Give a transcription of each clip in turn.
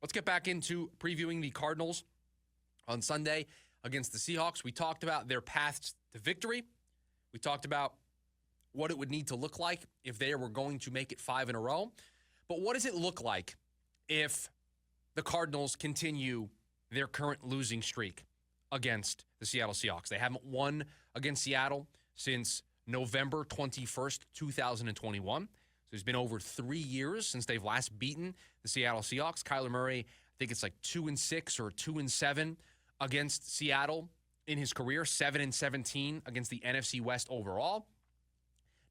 Let's get back into previewing the Cardinals on Sunday against the Seahawks. We talked about their paths to victory. We talked about what it would need to look like if they were going to make it 5 in a row. But what does it look like if the Cardinals continue their current losing streak against the Seattle Seahawks? They haven't won against Seattle since November 21st, 2021. So it's been over 3 years since they've last beaten the Seattle Seahawks. Kyler Murray, I think it's like 2-6 or 2-7 against Seattle in his career, 7-17 against the NFC West overall.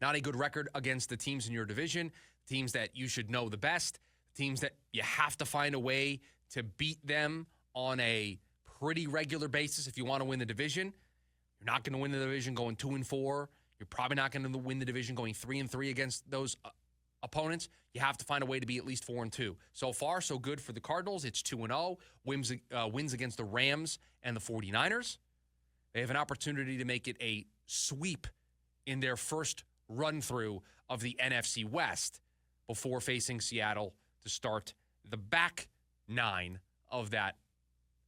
Not a good record against the teams in your division, teams that you should know the best, teams that you have to find a way to beat them on a pretty regular basis if you want to win the division. You're not going to win the division going 2-4. You're probably not going to win the division going 3-3 against those opponents. You have to find a way to be at least 4-2. So far, so good for the Cardinals. It's 2-0. Wins against the Rams and the 49ers. They have an opportunity to make it a sweep in their first run-through of the NFC West before facing Seattle to start the back 9 of that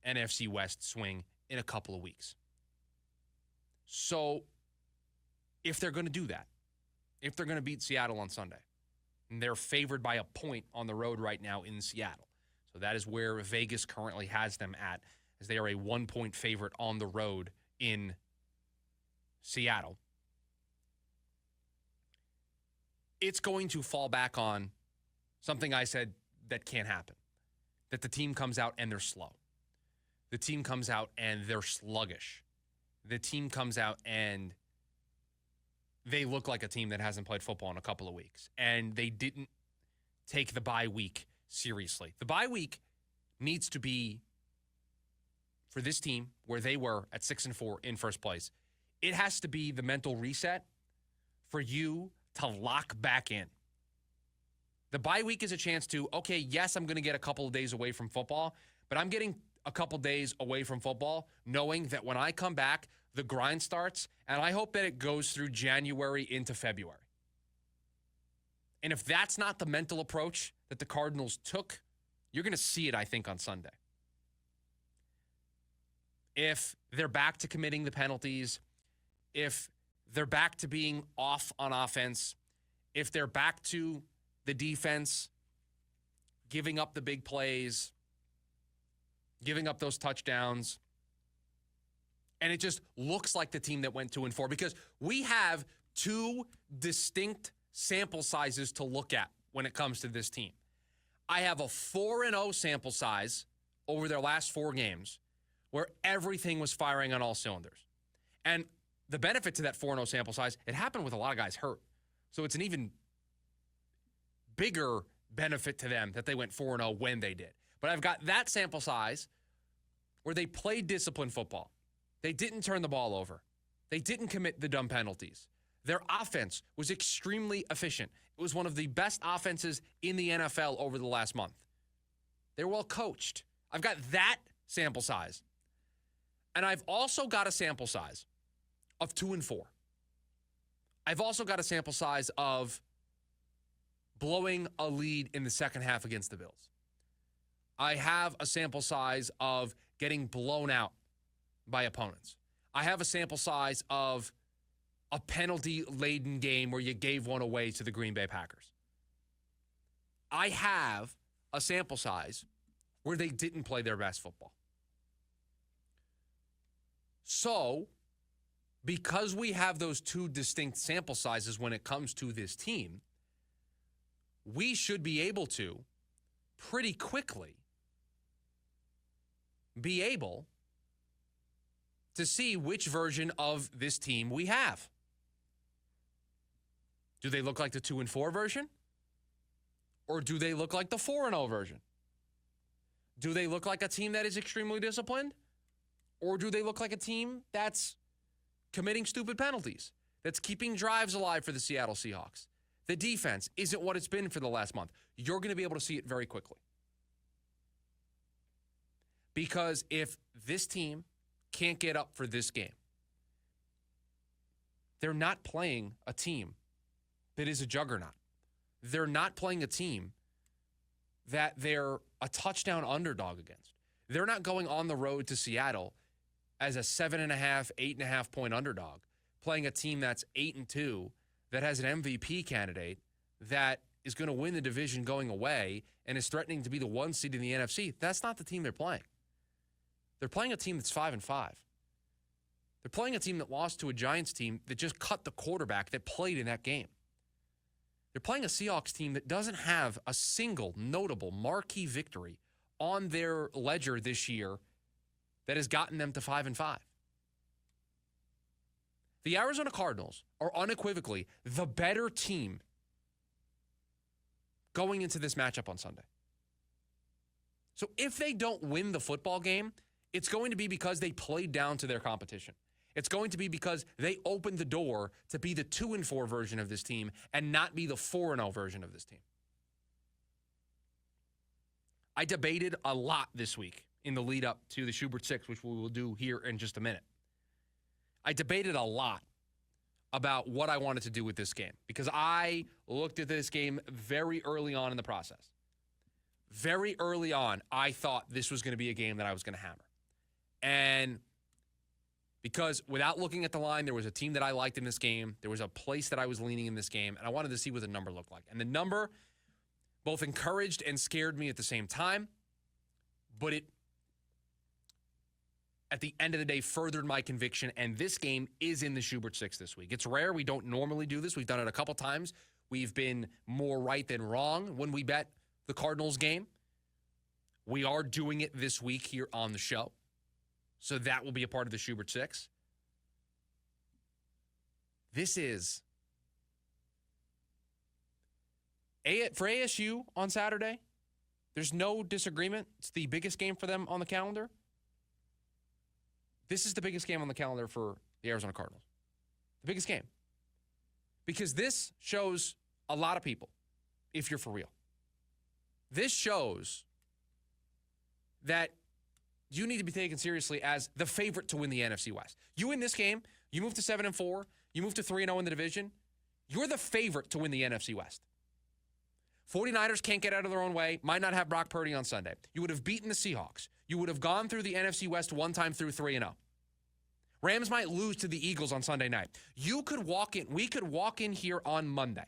NFC West swing in a couple of weeks. So if they're going to do that, if they're going to beat Seattle on Sunday, and they're favored by a point on the road right now in Seattle. So that is where Vegas currently has them at, as they are a 1-point favorite on the road in Seattle. It's going to fall back on something I said that can't happen, that the team comes out and they're slow. The team comes out and they're sluggish. The team comes out and they look like a team that hasn't played football in a couple of weeks, and they didn't take the bye week seriously. The bye week needs to be, for this team, where they were at 6-4 in first place, it has to be the mental reset for you to lock back in. The bye week is a chance to, okay, yes, I'm going to get a couple of days away from football, but I'm getting a couple days away from football knowing that when I come back, the grind starts, and I hope that it goes through January into February. And if that's not the mental approach that the Cardinals took, you're going to see it, I think, on Sunday. If they're back to committing the penalties, if they're back to being off on offense, if they're back to the defense giving up the big plays, giving up those touchdowns, and it just looks like the team that went 2-4, because we have two distinct sample sizes to look at when it comes to this team. I have a 4-0 sample size over their last 4 games where everything was firing on all cylinders. And the benefit to that 4-0 sample size, it happened with a lot of guys hurt. So it's an even bigger benefit to them that they went 4-0 when they did. But I've got that sample size where they played disciplined football. They didn't turn the ball over. They didn't commit the dumb penalties. Their offense was extremely efficient. It was one of the best offenses in the NFL over the last month. They were well coached. I've got that sample size. And I've also got a sample size of 2-4. I've also got a sample size of blowing a lead in the second half against the Bills. I have a sample size of getting blown out by opponents. I have a sample size of a penalty-laden game where you gave one away to the Green Bay Packers. I have a sample size where they didn't play their best football. So, because we have those two distinct sample sizes when it comes to this team, we should be able to, pretty quickly, be able to see which version of this team we have. Do they look like the 2-4 version? Or do they look like the 4-0 version? Do they look like a team that is extremely disciplined? Or do they look like a team that's committing stupid penalties, that's keeping drives alive for the Seattle Seahawks? The defense isn't what it's been for the last month. You're going to be able to see it very quickly. Because if this team can't get up for this game, they're not playing a team that is a juggernaut. They're not playing a team that they're a touchdown underdog against. They're not going on the road to Seattle as a 7.5, 8.5 point underdog, playing a team that's 8-2, that has an MVP candidate, that is going to win the division going away and is threatening to be the 1 seed in the NFC. That's not the team they're playing. They're playing a team that's 5-5. They're playing a team that lost to a Giants team that just cut the quarterback that played in that game. They're playing a Seahawks team that doesn't have a single notable marquee victory on their ledger this year that has gotten them to 5-5. The Arizona Cardinals are unequivocally the better team going into this matchup on Sunday. So if they don't win the football game, it's going to be because they played down to their competition. It's going to be because they opened the door to be the 2-4 version of this team and not be the 4-0 version of this team. I debated a lot this week in the lead up to the Schubert 6, which we will do here in just a minute. I debated a lot about what I wanted to do with this game because I looked at this game very early on in the process. Very early on, I thought this was going to be a game that I was going to hammer. And because without looking at the line, there was a team that I liked in this game. There was a place that I was leaning in this game, and I wanted to see what the number looked like. And the number both encouraged and scared me at the same time, but it, at the end of the day, furthered my conviction, and this game is in the Schubert 6 this week. It's rare. We don't normally do this. We've done it a couple times. We've been more right than wrong when we bet the Cardinals game. We are doing it this week here on the show, so that will be a part of the Schubert 6. This is, for ASU on Saturday, there's no disagreement. It's the biggest game for them on the calendar. This is the biggest game on the calendar for the Arizona Cardinals. The biggest game. Because this shows a lot of people, if you're for real. This shows that you need to be taken seriously as the favorite to win the NFC West. You win this game, you move to 7-4, you move to 3-0 in the division, you're the favorite to win the NFC West. 49ers can't get out of their own way, might not have Brock Purdy on Sunday. You would have beaten the Seahawks. You would have gone through the NFC West one time through 3-0. Rams might lose to the Eagles on Sunday night. We could walk in here on Monday.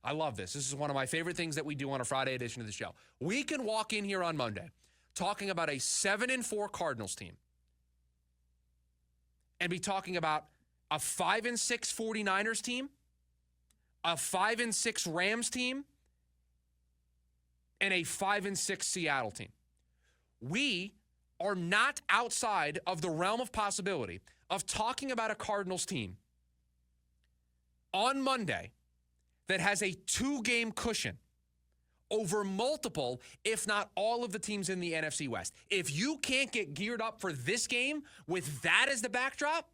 I love this. This is one of my favorite things that we do on a Friday edition of the show. We can walk in here on Monday talking about a 7-4 Cardinals team and be talking about a 5-6 49ers team, a 5-6 Rams team, and a 5-6 Seattle team. We are not outside of the realm of possibility of talking about a Cardinals team on Monday that has a 2-game cushion over multiple, if not all of the teams in the NFC West. If you can't get geared up for this game with that as the backdrop,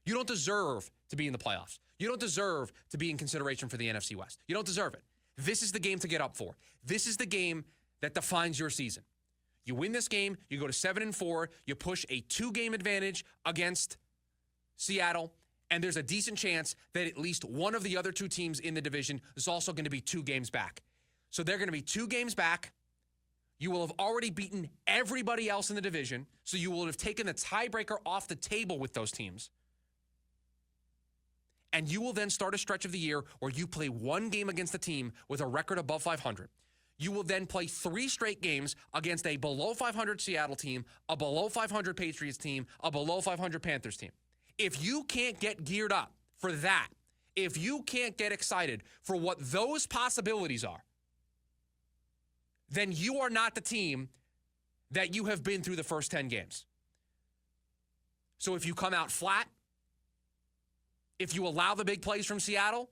you don't deserve to be in the playoffs. You don't deserve to be in consideration for the NFC West. You don't deserve it. This is the game to get up for. This is the game that defines your season. You win this game, you go to 7-4, you push a 2-game advantage against Seattle, and there's a decent chance that at least one of the other 2 teams in the division is also going to be 2 games back. So they're going to be 2 games back. You will have already beaten everybody else in the division, so you will have taken the tiebreaker off the table with those teams. And you will then start a stretch of the year where you play 1 game against the team with a record above 500. You will then play 3 straight games against a below 500 Seattle team, a below 500 Patriots team, a below 500 Panthers team. If you can't get geared up for that, if you can't get excited for what those possibilities are, then you are not the team that you have been through the first 10 games. So if you come out flat, if you allow the big plays from Seattle,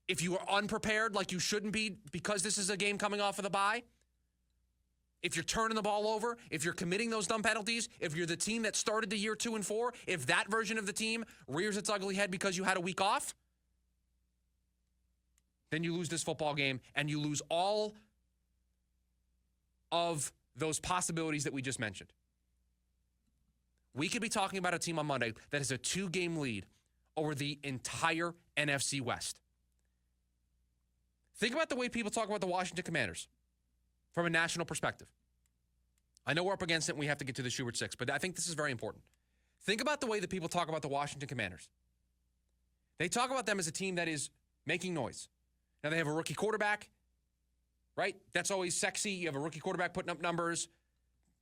if you are unprepared like you shouldn't be because this is a game coming off of the bye, if you're turning the ball over, if you're committing those dumb penalties, if you're the team that started the year 2-4, if that version of the team rears its ugly head because you had a week off, then you lose this football game and you lose all of those possibilities that we just mentioned. We could be talking about a team on Monday that has a 2-game lead over the entire NFC West. Think about the way people talk about the Washington Commanders from a national perspective. I know we're up against it and we have to get to the Schubert Six, but I think this is very important. Think about the way that people talk about the Washington Commanders. They talk about them as a team that is making noise. Now, they have a rookie quarterback, right? That's always sexy. You have a rookie quarterback putting up numbers.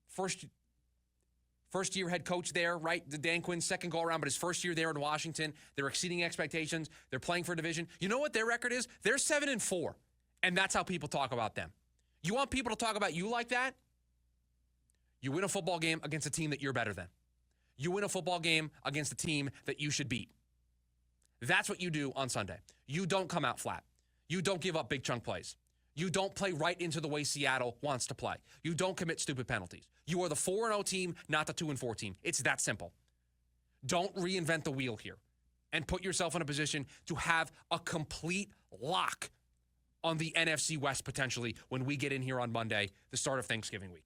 First-year head coach there, right? Dan Quinn's second go-around, but his first year there in Washington. They're exceeding expectations. They're playing for a division. You know what their record is? They're 7-4, and that's how people talk about them. You want people to talk about you like that? You win a football game against a team that you're better than. You win a football game against a team that you should beat. That's what you do on Sunday. You don't come out flat. You don't give up big chunk plays. You don't play right into the way Seattle wants to play. You don't commit stupid penalties. You are the 4-0 team, not the 2-4 team. It's that simple. Don't reinvent the wheel here and put yourself in a position to have a complete lock on the NFC West potentially when we get in here on Monday, the start of Thanksgiving week.